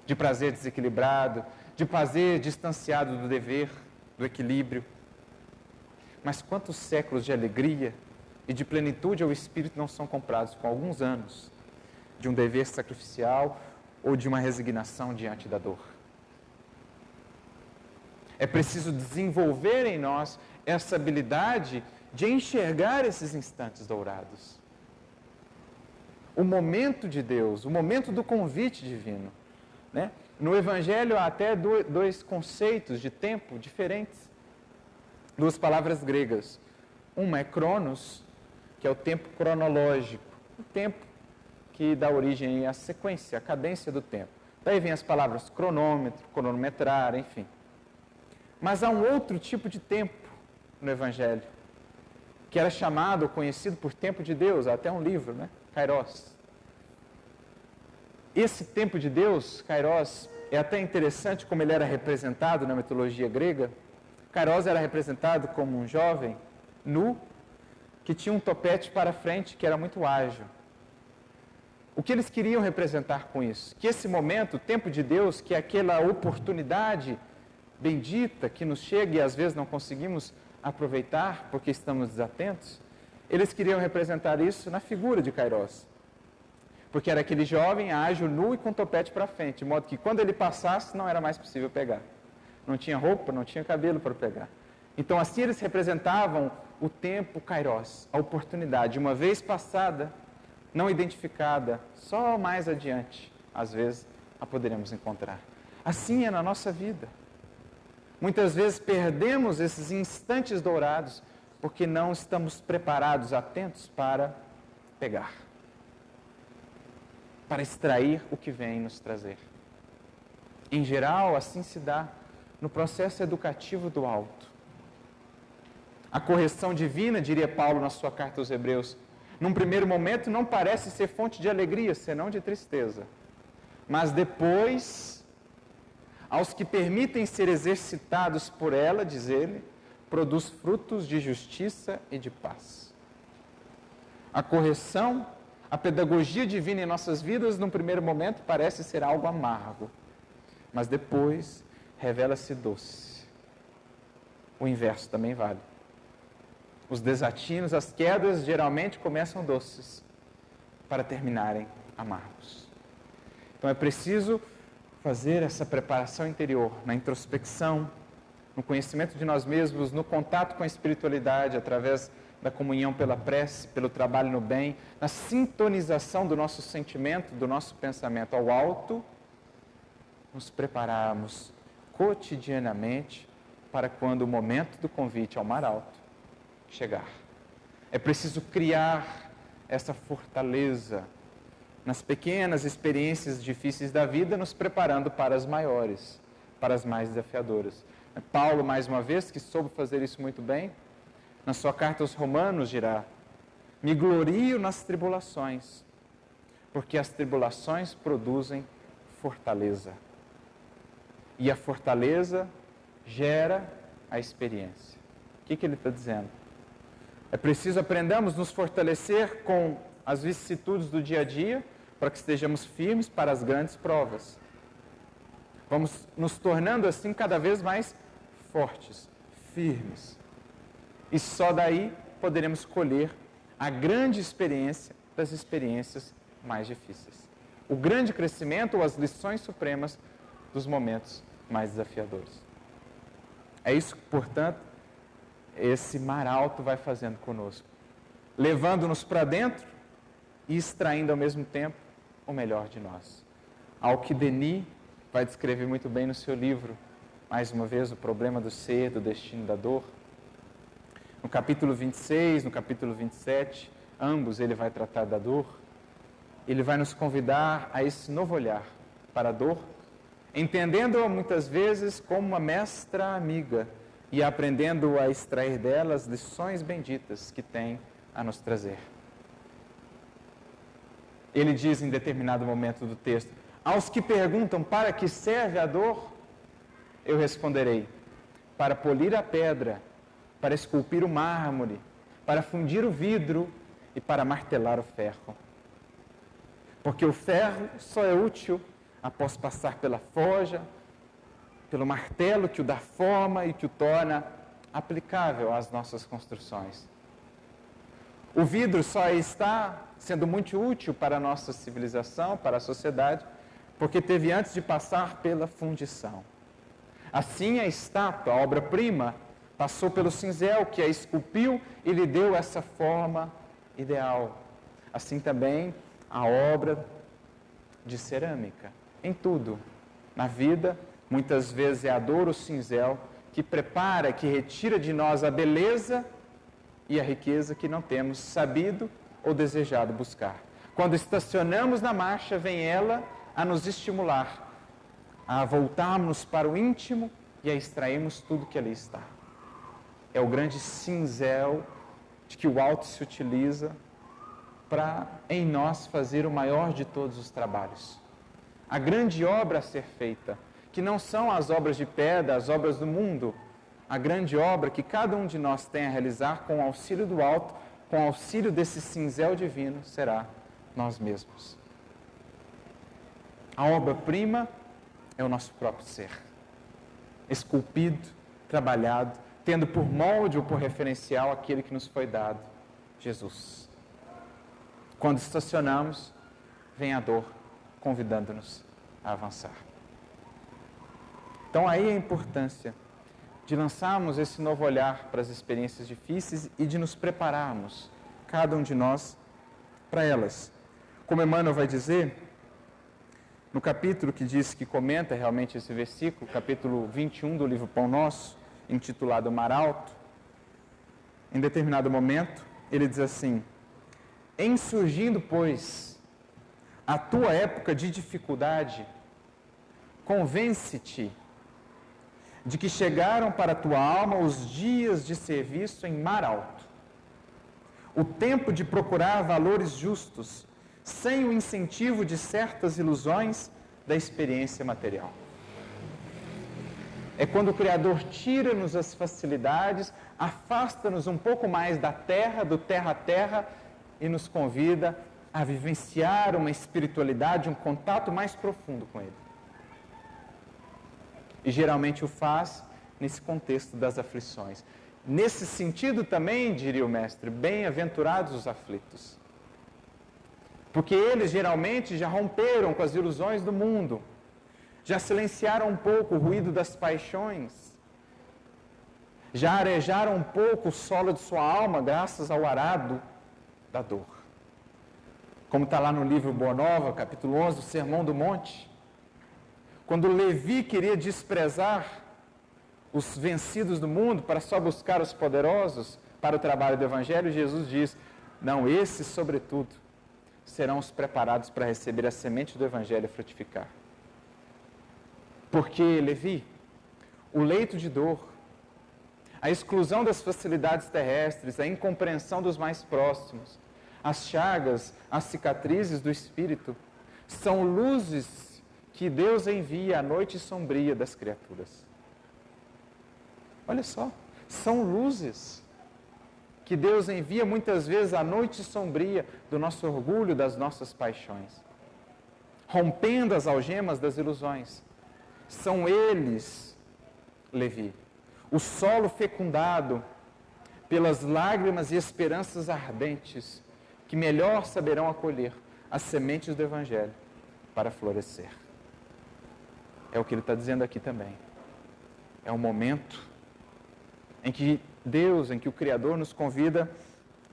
De prazer desequilibrado, de prazer distanciado do dever, do equilíbrio. Mas quantos séculos de alegria e de plenitude ao espírito não são comprados com alguns anos de um dever sacrificial ou de uma resignação diante da dor. É preciso desenvolver em nós essa habilidade de enxergar esses instantes dourados. O momento de Deus, o momento do convite divino. Né? No Evangelho há até dois conceitos de tempo diferentes. Duas palavras gregas. Uma é cronos, que é o tempo cronológico, o tempo que dá origem à sequência, à cadência do tempo. Daí vem as palavras cronômetro, cronometrar, enfim. Mas há um outro tipo de tempo no Evangelho, que era chamado, conhecido por tempo de Deus, há até um livro, né? Kairos. Esse tempo de Deus, Kairos, é até interessante como ele era representado na mitologia grega. Kairos era representado como um jovem nu, que tinha um topete para frente, que era muito ágil. O que eles queriam representar com isso? Que esse momento, o tempo de Deus, que é aquela oportunidade bendita que nos chega e às vezes não conseguimos aproveitar porque estamos desatentos, eles queriam representar isso na figura de Kairos. Porque era aquele jovem ágil, nu e com topete para frente, de modo que quando ele passasse não era mais possível pegar. Não tinha roupa, não tinha cabelo para pegar. Então assim eles representavam o tempo Kairos, a oportunidade, uma vez passada, não identificada, só mais adiante, às vezes, a poderemos encontrar. Assim é na nossa vida. Muitas vezes perdemos esses instantes dourados porque não estamos preparados, atentos para pegar, para extrair o que vem nos trazer. Em geral, assim se dá no processo educativo do alto. A correção divina, diria Paulo na sua carta aos Hebreus, num primeiro momento não parece ser fonte de alegria, senão de tristeza. Mas depois, aos que permitem ser exercitados por ela, diz ele, produz frutos de justiça e de paz. A correção, a pedagogia divina em nossas vidas, num primeiro momento, parece ser algo amargo. Mas depois, revela-se doce. O inverso também vale. Os desatinos, as quedas, geralmente começam doces, para terminarem amargos. Então é preciso fazer essa preparação interior, na introspecção, no conhecimento de nós mesmos, no contato com a espiritualidade, através da comunhão pela prece, pelo trabalho no bem, na sintonização do nosso sentimento, do nosso pensamento ao alto, nos prepararmos cotidianamente para quando o momento do convite ao mar alto chegar. É preciso criar essa fortaleza nas pequenas experiências difíceis da vida, nos preparando para as maiores, para as mais desafiadoras. Paulo, mais uma vez, que soube fazer isso muito bem, na sua carta aos Romanos dirá: me glorio nas tribulações, porque as tribulações produzem fortaleza. E a fortaleza gera a experiência. O que ele está dizendo? É preciso aprendamos nos fortalecer com as vicissitudes do dia a dia, para que estejamos firmes para as grandes provas. Vamos nos tornando assim cada vez mais fortes, firmes. E só daí poderemos colher a grande experiência das experiências mais difíceis. O grande crescimento ou as lições supremas dos momentos mais desafiadores. É isso que, portanto, esse mar alto vai fazendo conosco. Levando-nos para dentro e extraindo ao mesmo tempo o melhor de nós. Algo que Denis vai descrever muito bem no seu livro, mais uma vez, O Problema do Ser, do Destino da Dor. No capítulo 26, no capítulo 27, ambos ele vai tratar da dor. Ele vai nos convidar a esse novo olhar para a dor, entendendo-a muitas vezes como uma mestra amiga e aprendendo a extrair dela as lições benditas que tem a nos trazer. Ele diz em determinado momento do texto: aos que perguntam para que serve a dor, eu responderei: para polir a pedra, para esculpir o mármore, para fundir o vidro e para martelar o ferro. Porque o ferro só é útil após passar pela forja, pelo martelo que o dá forma e que o torna aplicável às nossas construções. O vidro só está sendo muito útil para a nossa civilização, para a sociedade, porque teve antes de passar pela fundição. Assim a estátua, a obra-prima, passou pelo cinzel que a esculpiu e lhe deu essa forma ideal. Assim também a obra de cerâmica. Em tudo, na vida, muitas vezes é a dor, o cinzel, que prepara, que retira de nós a beleza e a riqueza que não temos sabido ou desejado buscar. Quando estacionamos na marcha, vem ela a nos estimular, a voltarmos para o íntimo e a extrairmos tudo que ali está. É o grande cinzel de que o alto se utiliza para, em nós, fazer o maior de todos os trabalhos. A grande obra a ser feita, que não são as obras de pedra, as obras do mundo, a grande obra que cada um de nós tem a realizar com o auxílio do alto, com o auxílio desse cinzel divino, será nós mesmos. A obra-prima é o nosso próprio ser, esculpido, trabalhado, tendo por molde ou por referencial aquele que nos foi dado, Jesus. Quando estacionamos, vem a dor, convidando-nos a avançar. Então aí a importância de lançarmos esse novo olhar para as experiências difíceis e de nos prepararmos, cada um de nós, para elas. Como Emmanuel vai dizer, no capítulo que diz que comenta realmente esse versículo, capítulo 21 do livro Pão Nosso, intitulado Mar Alto, em determinado momento, ele diz assim: em surgindo, pois, a tua época de dificuldade, convence-te de que chegaram para a tua alma os dias de serviço em mar alto, o tempo de procurar valores justos, sem o incentivo de certas ilusões da experiência material. É quando o Criador tira-nos as facilidades, afasta-nos um pouco mais da terra, do terra a terra, e nos convida a vivenciar uma espiritualidade, um contato mais profundo com Ele. E geralmente o faz nesse contexto das aflições. Nesse sentido também, diria o mestre, bem-aventurados os aflitos. Porque eles geralmente já romperam com as ilusões do mundo, já silenciaram um pouco o ruído das paixões, já arejaram um pouco o solo de sua alma graças ao arado da dor. Como está lá no livro Boa Nova, capítulo 11, o Sermão do Monte, quando Levi queria desprezar os vencidos do mundo para só buscar os poderosos para o trabalho do Evangelho, Jesus diz: não, esses, sobretudo, serão os preparados para receber a semente do Evangelho e frutificar. Porque, Levi, o leito de dor, a exclusão das facilidades terrestres, a incompreensão dos mais próximos, as chagas, as cicatrizes do espírito, são luzes que Deus envia à noite sombria das criaturas. Olha só, são luzes que Deus envia muitas vezes à noite sombria do nosso orgulho, das nossas paixões, rompendo as algemas das ilusões. São eles, Levi, o solo fecundado pelas lágrimas e esperanças ardentes, que melhor saberão acolher as sementes do Evangelho para florescer. É o que ele está dizendo aqui também. É um momento em que Deus, em que o Criador nos convida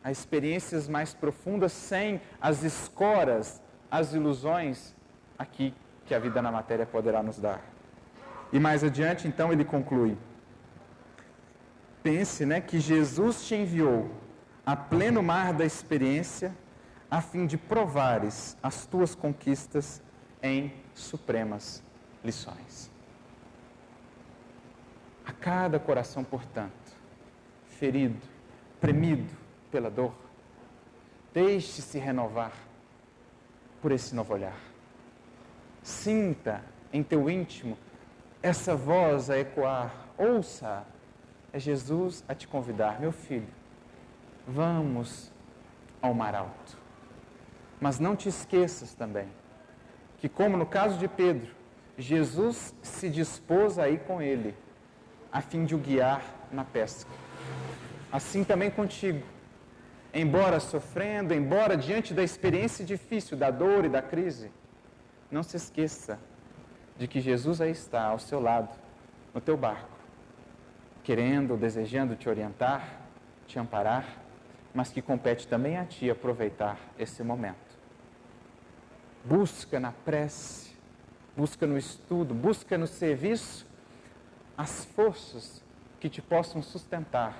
a experiências mais profundas sem as escoras, as ilusões aqui que a vida na matéria poderá nos dar. E mais adiante, então, ele conclui: pense, que Jesus te enviou a pleno mar da experiência a fim de provares as tuas conquistas em supremas lições. A cada coração, portanto, ferido, premido pela dor, deixe-se renovar por esse novo olhar. Sinta em teu íntimo essa voz a ecoar, ouça, é Jesus a te convidar: meu filho, vamos ao mar alto. Mas não te esqueças também que, como no caso de Pedro, Jesus se dispôs a ir com ele, a fim de o guiar na pesca. Assim também contigo, embora sofrendo, embora diante da experiência difícil, da dor e da crise, não se esqueça de que Jesus aí está ao seu lado, no teu barco, querendo ou desejando te orientar, te amparar, mas que compete também a ti aproveitar esse momento. Busca na prece, busca no estudo, busca no serviço as forças que te possam sustentar.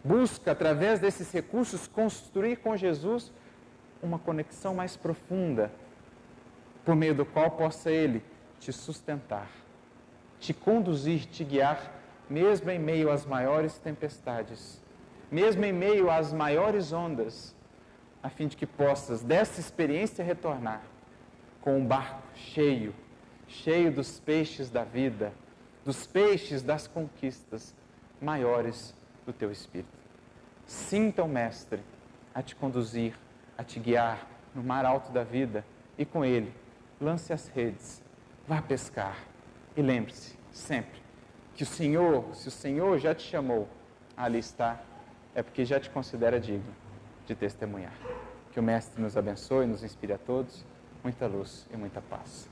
Busca, através desses recursos, construir com Jesus uma conexão mais profunda, por meio do qual possa Ele te sustentar, te conduzir, te guiar, mesmo em meio às maiores tempestades, mesmo em meio às maiores ondas, a fim de que possas, dessa experiência, retornar com um barco cheio dos peixes da vida, dos peixes das conquistas maiores do teu espírito. Sinta o Mestre a te conduzir, a te guiar no mar alto da vida, e com ele lance as redes, vá pescar, e lembre-se sempre que se o Senhor já te chamou, ali está, é porque já te considera digno de testemunhar. Que o Mestre nos abençoe, nos inspire a todos, muita luz e muita paz.